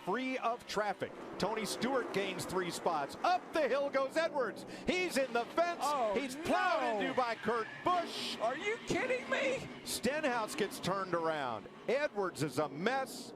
free of traffic. Tony Stewart gains 3 spots. Up the hill goes Edwards. He's in the fence. Oh, He's plowed into by Kurt Busch. Are you kidding me? Stenhouse gets turned around. Edwards is a mess.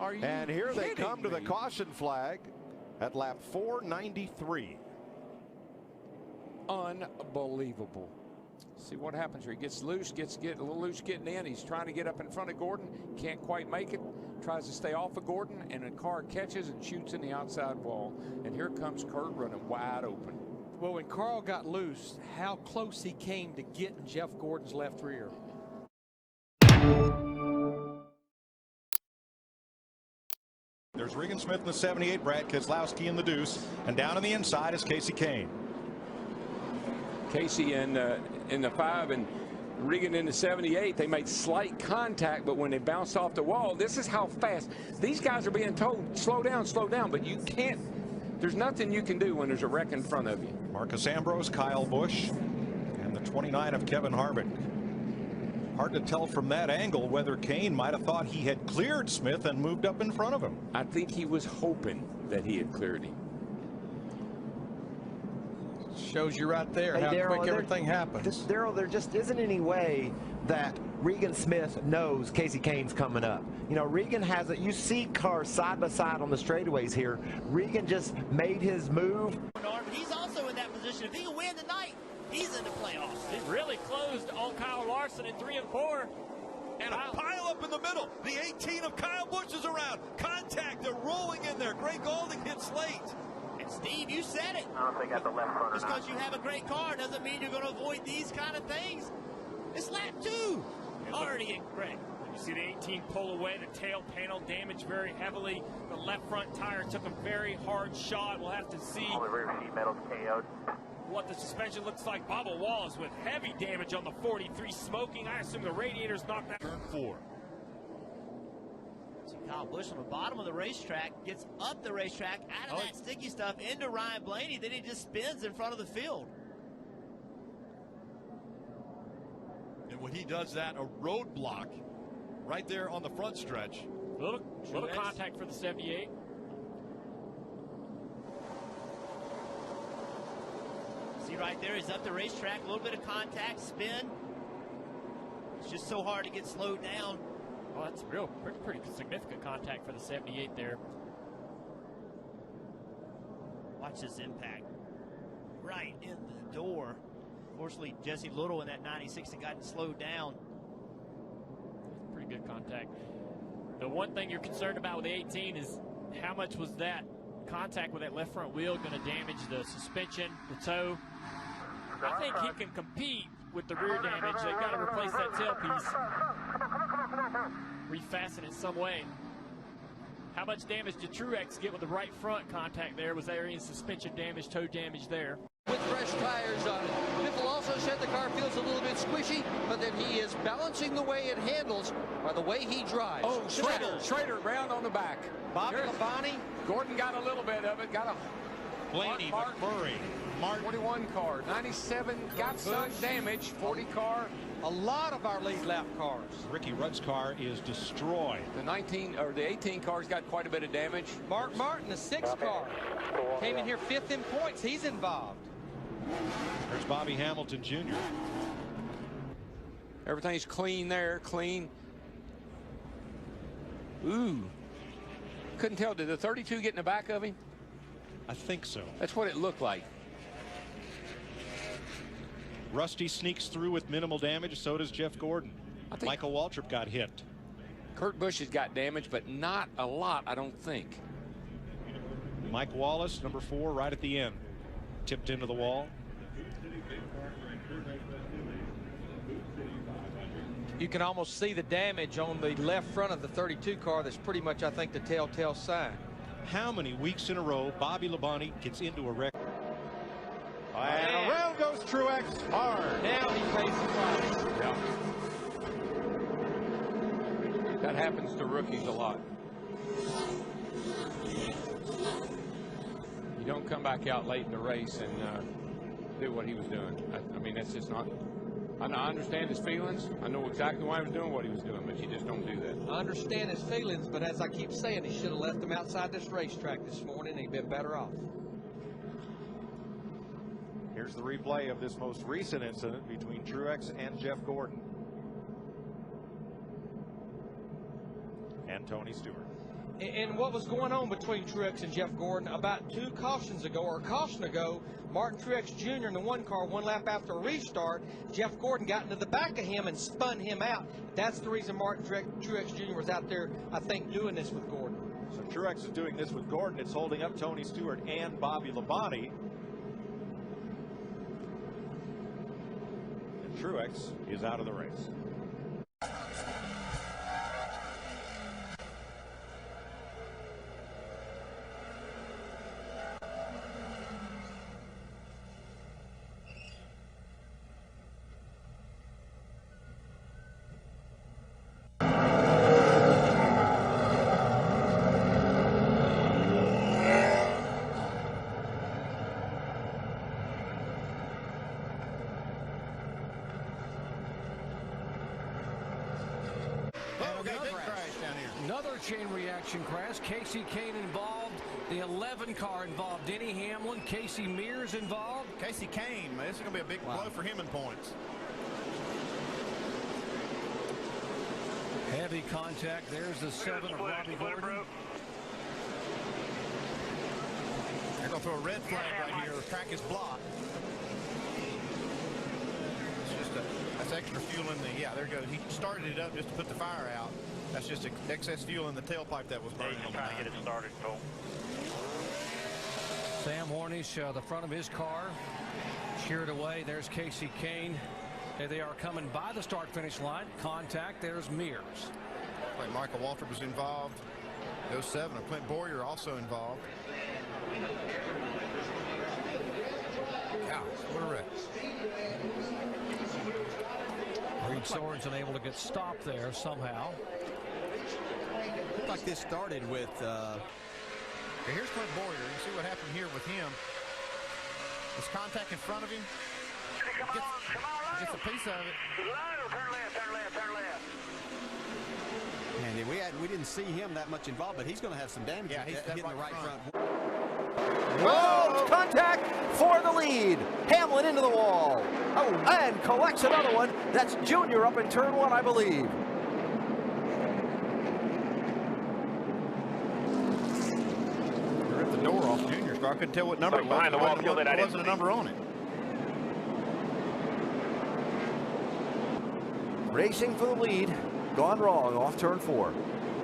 Are you And here they kidding come to the me? caution flag at lap 493. Unbelievable. See what happens here. He gets loose, get a little loose getting in. He's trying to get up in front of Gordon. Can't quite make it. Tries to stay off of Gordon, and a car catches and shoots in the outside wall. And here comes Kurt running wide open. Well, when Carl got loose, how close he came to getting Jeff Gordon's left rear. There's Regan Smith in the 78, Brad Keselowski in the deuce, and down on the inside is Casey Kane. Casey in the 5 and Regan in the 78. They made slight contact, but when they bounced off the wall, this is how fast these guys are being told, slow down, but you can't. There's nothing you can do when there's a wreck in front of you. Marcus Ambrose, Kyle Busch, and the 29 of Kevin Harvick. Hard to tell from that angle whether Kane might have thought he had cleared Smith and moved up in front of him. I think he was hoping that he had cleared him. Shows you right there how quick everything happened. Darrell, there just isn't any way that Regan Smith knows Casey Kane's coming up. You know, Regan has it. You see cars side by side on the straightaways here. Regan just made his move. He's also in that position. If he can win tonight, he's in the playoffs. He really closed on Kyle Larson in 3 and 4. And a pile up in the middle. The 18 of Kyle Busch is around. Contact. They're rolling in there. Greg Gaulding hits late. And Steve, you said it. I don't think at the left front. Just because you have a great car doesn't mean you're going to avoid these kind of things. It's lap 2. Already in Greg. You see the 18 pull away. The tail panel damaged very heavily. The left front tire took a very hard shot. We'll have to see All the rear sheet metal's KO'd. what the suspension looks like. Bubba Wallace with heavy damage on the 43, smoking. I assume the radiator's knocked out. Turn 4. So Kyle Busch on the bottom of the racetrack gets up the racetrack out of that sticky stuff into Ryan Blaney. Then he just spins in front of the field. And when he does that, a roadblock right there on the front stretch. Little contact for the 78. See right there, he's up the racetrack, a little bit of contact, spin. It's just so hard to get slowed down. Well, that's pretty significant contact for the 78 there. Watch this impact. Right in the door. Fortunately, Jesse Little in that 96 that got slowed down. Pretty good contact. The one thing you're concerned about with the 18 is how much was that contact with that left front wheel going to damage the suspension, the toe. I think he can compete with the rear damage. They've got to replace that tailpiece, refasten it some way. How much damage did Truex get with the right front contact there? Was there any suspension damage, toe damage there? With fresh tires on it. Biffle also said the car feels a little bit squishy, but that he is balancing the way it handles by the way he drives. Oh, Schrader round on the back. Bobby Labonte. Gordon got a little bit of it. Got a Blaney, McMurray, Martin. 41 car, 97 got some damage. 40 car. A lot of our lead lap cars. Ricky Rudd's car is destroyed. The 18 cars got quite a bit of damage. Mark Martin, the 6 car, came in here 5th in points. He's involved. There's Bobby Hamilton Jr. Everything's clean there, clean. Ooh. Couldn't tell. Did the 32 get in the back of him? I think so. That's what it looked like. Rusty sneaks through with minimal damage. So does Jeff Gordon. Michael Waltrip got hit. Kurt Busch has got damage, but not a lot, I don't think. Mike Wallace, number 4, right at the end. Tipped into the wall. You can almost see the damage on the left front of the 32 car. That's pretty much, I think, the telltale sign. How many weeks in a row Bobby Labonte gets into a wreck? And around goes Truex hard. Now he pays the price. Yeah. That happens to rookies a lot. You don't come back out late in the race and do what he was doing. I mean, that's just not. I understand his feelings. I know exactly why he was doing what he was doing, but you just don't do that. I understand his feelings, but as I keep saying, he should have left him outside this racetrack this morning. He'd been better off. Here's the replay of this most recent incident between Truex and Jeff Gordon. And Tony Stewart. And what was going on between Truex and Jeff Gordon about 2 cautions ago, or a caution ago, Martin Truex Jr. in the 1 car, 1 lap after a restart, Jeff Gordon got into the back of him and spun him out. That's the reason Martin Truex Jr. was out there, I think, doing this with Gordon. So Truex is doing this with Gordon. It's holding up Tony Stewart and Bobby Labonte. And Truex is out of the race. Another chain reaction crash. Casey Kane involved. The 11 car involved Denny Hamlin. Casey Mears involved. Casey Kane, man, this is going to be a big blow for him in points. Heavy contact. There's the 7 of Robbie Gordon. They're going to throw a red flag right here. The track is blocked. It's just that's extra fuel in the, there goes. He started it up just to put the fire out. That's just excess fuel in the tailpipe that was burning. Trying to get it started, Cole. Sam Hornish, the front of his car, sheared away. There's Casey Kane. There they are coming by the start-finish line. Contact. There's Mears. Like Michael Waltrip was involved. Those 7 of Clint Boyer also involved. Gosh, what a wreck. Reed Sorensen able to get stopped there somehow. Looked like this started with. Okay, here's Clint Boyer. You see what happened here with him. There's contact in front of him. Gets a piece of it. Turn left. And we didn't see him that much involved, but he's going to have some damage. Yeah, he's hitting the right front. Whoa! Contact for the lead. Hamlin into the wall. Oh, and collects another one. That's Junior up in turn 1, I believe. They ripped the door off Junior's car. I couldn't tell what number it was. Behind the wall, kill that. There wasn't a number on it. Racing for the lead. Gone wrong off turn 4.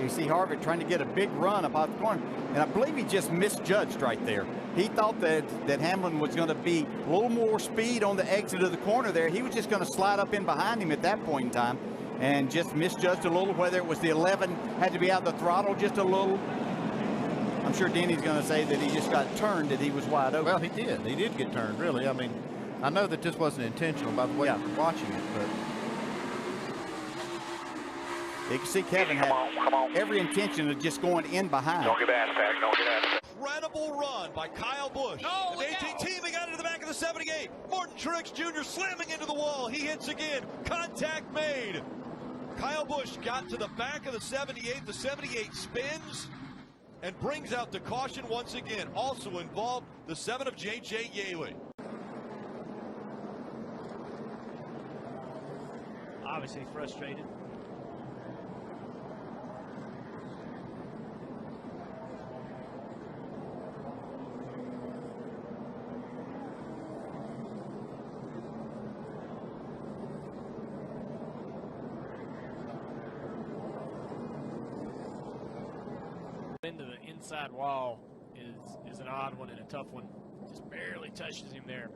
You see Harvick trying to get a big run up out the corner, and I believe he just misjudged right there. He thought that Hamlin was going to be a little more speed on the exit of the corner there. He was just going to slide up in behind him at that point in time and just misjudged a little, whether it was the 11 had to be out of the throttle just a little. I'm sure Denny's going to say that he just got turned, that he was wide open. Well, he did. He did get turned, really. I mean, I know that this wasn't intentional by the way you're watching it, but you can see Kevin had every intention of just going in behind. Don't get ass back. Incredible run by Kyle Busch. Oh, the 18 team, they got into the back of the 78. Martin Truex Jr. slamming into the wall. He hits again. Contact made. Kyle Busch got to the back of the 78. The 78 spins and brings out the caution once again. Also involved the 7 of J.J. Yaley. Obviously frustrated. Into the inside wall is an odd one and a tough one. Just barely touches him there.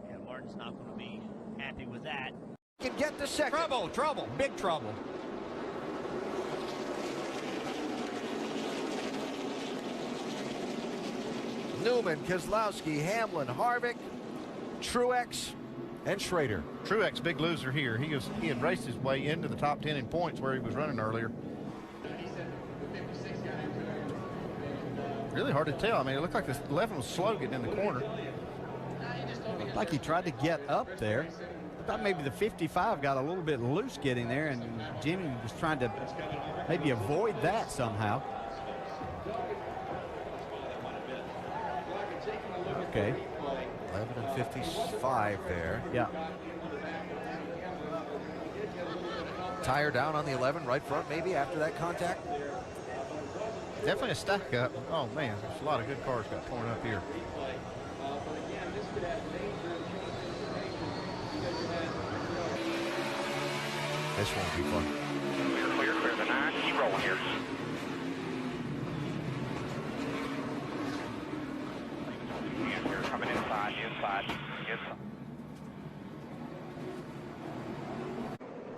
Yeah, Martin's not going to be happy with that. Can get the second. Trouble, big trouble. Newman, Keselowski, Hamlin, Harvick, Truex, and Schrader. Truex, big loser here. He had raced his way into the top 10 in points where he was running earlier. Really hard to tell. I mean, it looked like this 11 was slow getting in the corner. Looked like he tried to get up there. I thought maybe the 55 got a little bit loose getting there, and Jimmy was trying to maybe avoid that somehow. Okay. 11:55 there. Yeah. Tire down on the 11, right front maybe after that contact. Definitely a stack up. Oh man, there's a lot of good cars got torn up here. This won't be fun. Clear, clear. The 9, keep rolling here. You're coming inside.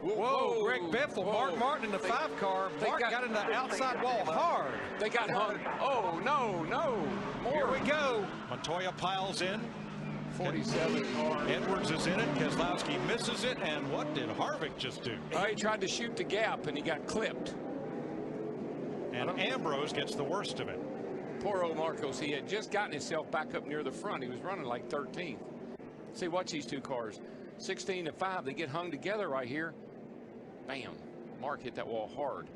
Whoa, Greg Biffle, Mark Martin in the 5 car. Mark got in the outside wall hard. They got hung. Oh, no. More. Here we go. Montoya piles in. 47 car. Edwards is in it. Keselowski misses it. And what did Harvick just do? He tried to shoot the gap, and he got clipped. And Ambrose gets the worst of it. Poor old Marcos. He had just gotten himself back up near the front. He was running like 13th. See, watch these two cars. 16 and 5. They get hung together right here. Bam. Mark hit that wall hard.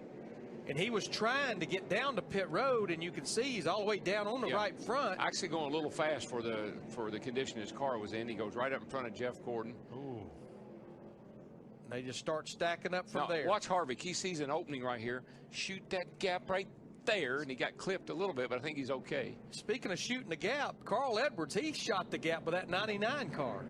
And he was trying to get down to pit road, and you can see he's all the way down on the right front. Actually going a little fast for the condition his car was in. He goes right up in front of Jeff Gordon. Ooh. They just start stacking up from there. Watch Harvick. He sees an opening right here. Shoot that gap right there, and he got clipped a little bit, but I think he's okay. Speaking of shooting the gap, Carl Edwards, he shot the gap with that 99 car.